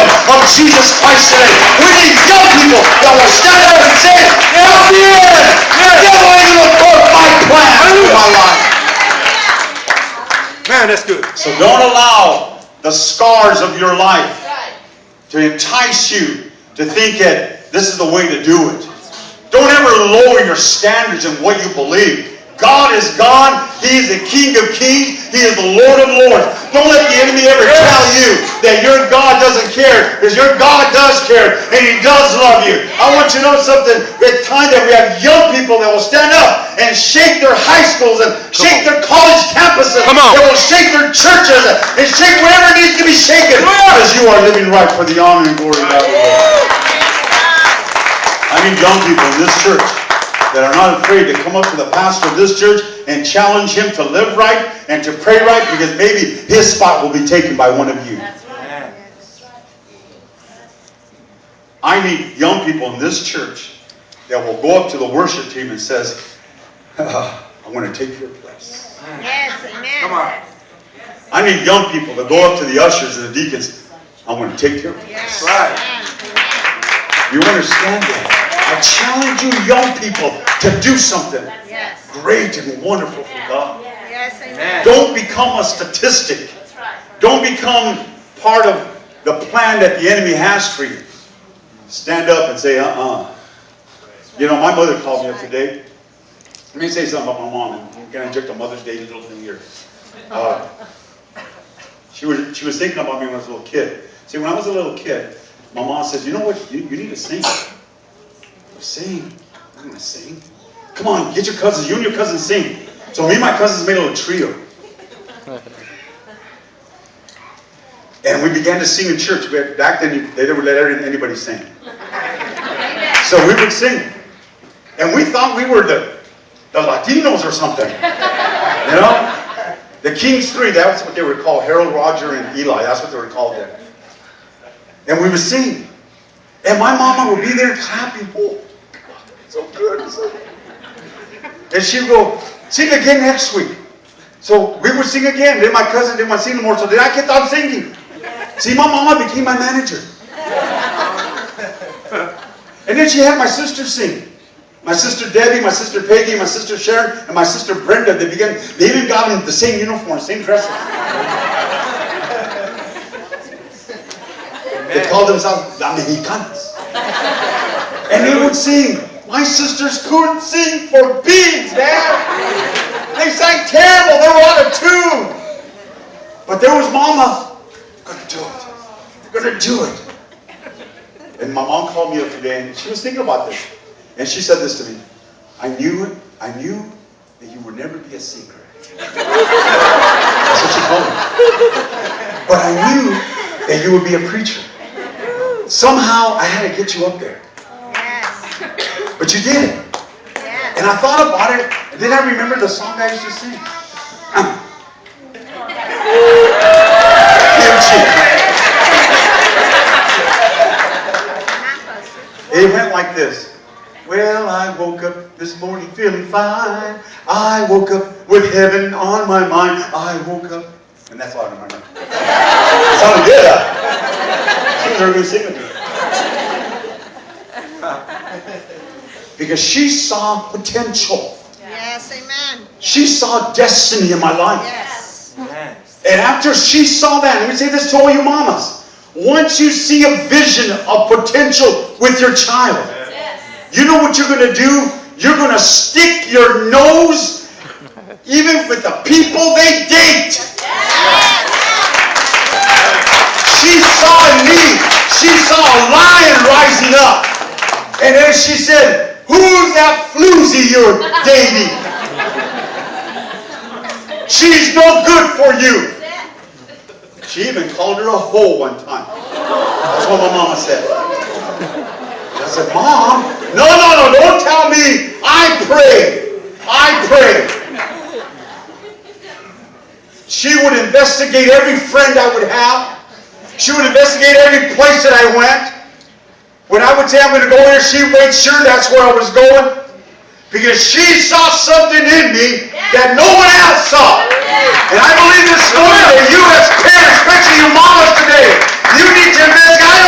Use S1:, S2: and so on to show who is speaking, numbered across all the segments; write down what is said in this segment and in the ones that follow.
S1: of Jesus Christ today. We need young people that will stand up and say, "Come in! Devil ain't gonna thwart my plan for my life."
S2: Man, that's good.
S1: So don't allow the scars of your life to entice you to think that this is the way to do it. Don't ever lower your standards in what you believe. God is God. He is the King of Kings. He is the Lord of Lords. Don't let the enemy ever tell you that your God doesn't care, because your God does care and He does love you. I want you to know something. It's time that we have young people that will stand up and shake their high schools and shake their college campuses.
S2: Come on.
S1: That will shake their churches and shake whatever needs to be shaken, because you are living right for the honor and glory of God. I need young people in this church that are not afraid to come up to the pastor of this church and challenge him to live right and to pray right, because maybe his spot will be taken by one of you.
S3: That's right.
S1: I need young people in this church that will go up to the worship team and says, "I'm going to take your place."
S3: Yes, amen.
S2: Come on.
S1: I need young people that go up to the ushers and the deacons, "I'm going to take your place."
S3: Yes.
S2: Right.
S1: You understand that? I challenge you young people to do something
S3: Yes.
S1: great and wonderful for God.
S3: Yes, amen.
S1: Don't become a statistic.
S3: That's right.
S1: Don't become part of the plan that the enemy has for you. Stand up and say, You know, my mother called me up today. Let me say something about my mom. And I'm going to inject a Mother's Day little thing here. She was thinking about me when I was a little kid. See, when I was a little kid, my mom says, "You know what? You need to sing." Sing. I'm going to sing. Come on, get your cousins. You and your cousins sing. So me and my cousins made a little trio. And we began to sing in church. Back then, they never let anybody sing. So we would sing. And we thought we were the Latinos or something. You know? The Kings Three, that's what they were called. Harold, Roger, and Eli. That's what they were called then. And we would sing. And my mama would be there clapping. Oh, so good. So good. And she would go, "Sing again next week." So we would sing again. Then my cousin didn't want to sing anymore. So then I kept on singing. See, my mama became my manager. And then she had my sisters sing. My sister Debbie, my sister Peggy, my sister Sharon, and my sister Brenda. They even got them the same uniform, same dresses. They called themselves La Mexicanas. And they would sing. My sisters couldn't sing for beans, man. They sang terrible. They were out of tune. But there was Mama. Gonna do it. They're gonna do it. And my mom called me up today, and she was thinking about this. And she said this to me. I knew that you would never be a singer. That's what she told me. But I knew that you would be a preacher. Somehow I had to get you up there.
S3: Yes.
S1: But you did it.
S3: Yes.
S1: And I thought about it, and then I remembered the song I used to sing. It went like this. Well, I woke up this morning feeling fine. I woke up with heaven on my mind. I woke up. And that's all I remember. It sounded good, huh? She was going to sing with me. Because she saw potential.
S3: Yes, amen.
S1: She saw destiny in my life.
S3: Yes.
S1: And after she saw that, let me say this to all you mamas. Once you see a vision of potential with your child, you know what you're going to do? You're going to stick your nose even with the people they date. She saw in me, she saw a lion rising up. And then she said, "Who's that floozy you're dating? She's no good for you." She even called her a hoe one time. That's what my mama said. I said, "Mom, no, don't tell me. I pray. She would investigate every friend I would have. She would investigate every place that I went. When I would say I'm going to go here, she would make sure that's where I was going. Because she saw something in me that no one else saw. And I believe this morning that you as parents, especially your mamas today, you need to investigate. I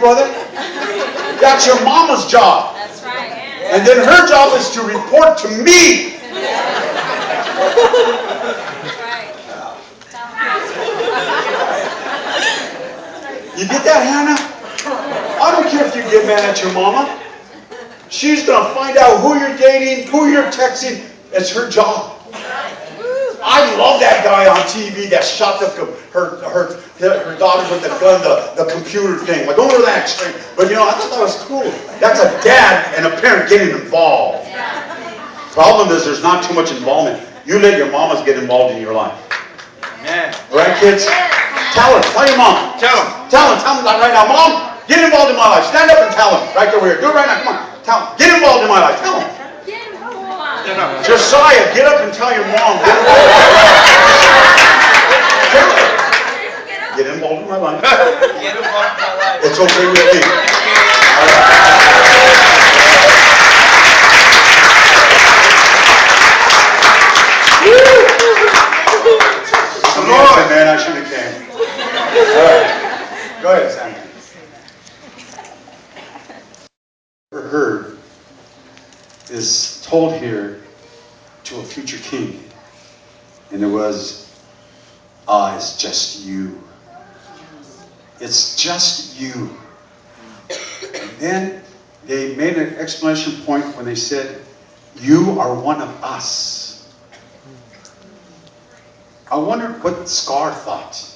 S1: brother? That's your mama's job.
S2: That's right.
S1: And then her job is to report to me.
S2: That's right.
S1: You get that, Hannah? I don't care if you get mad at your mama. She's going to find out who you're dating, who you're texting. It's her job. I love that guy on TV that shot her daughter with the gun, the computer thing. Like, don't go to that extreme. But you know, I thought that was cool. That's a dad and a parent getting involved. Problem is, there's not too much involvement. You let your mamas get involved in your life.
S4: Amen.
S1: Right, kids? Tell her. Tell your mom.
S4: Tell them.
S1: Tell them right now. Mom, get involved in my life. Stand up and tell them. Right over here. Do it right now. Come on. Tell them. Get involved in my life. Tell them. Josiah, get up and tell your mom. Get involved in my life.
S4: Get involved in my life.
S1: It's okay with me. Come on, man. I should have came. All right. Go ahead, Sam. Ever heard is told here to a future king, and it was, it's just you. It's just you. And then they made an exclamation point when they said, you are one of us. I wonder what Scar thought.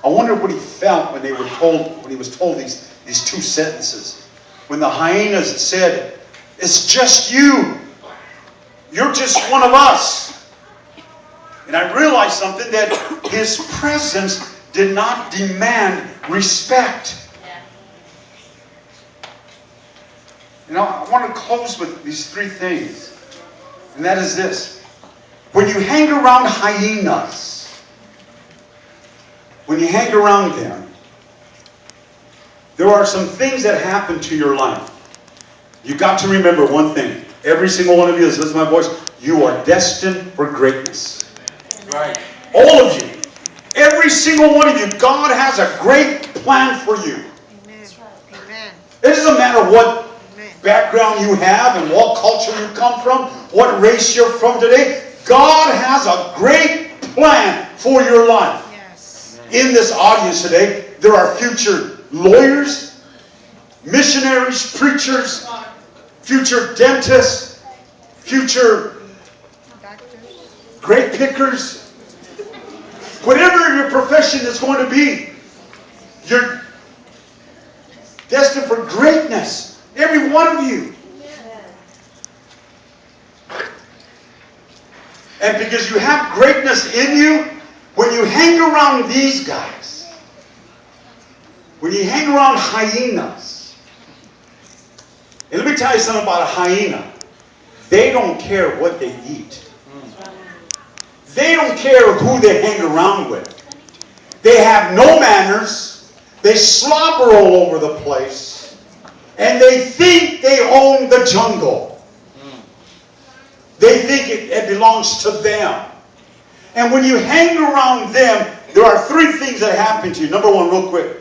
S1: I wonder what he felt when he was told these two sentences. When the hyenas said, it's just you. You're just one of us. And I realized something, that his presence did not demand respect. You know, I want to close with these three things. And that is this. When you hang around hyenas, when you hang around them, there are some things that happen to your life. You got to remember one thing. Every single one of you that listens to my voice, you are destined for greatness.
S4: Right.
S1: All of you. Every single one of you. God has a great plan for you.
S3: Amen. Amen.
S1: It doesn't matter what background you have and what culture you come from, what race you're from today. God has a great plan for your life.
S3: Yes.
S1: In this audience today, there are future lawyers, missionaries, preachers, future dentists, future
S3: Doctors.
S1: grape pickers. Whatever your profession is going to be, you're destined for greatness. Every one of you. And because you have greatness in you, when you hang around these guys, when you hang around hyenas, and let me tell you something about a hyena. They don't care what they eat. They don't care who they hang around with. They have no manners. They slobber all over the place. And they think they own the jungle. They think it belongs to them. And when you hang around them, there are three things that happen to you. Number one, real quick.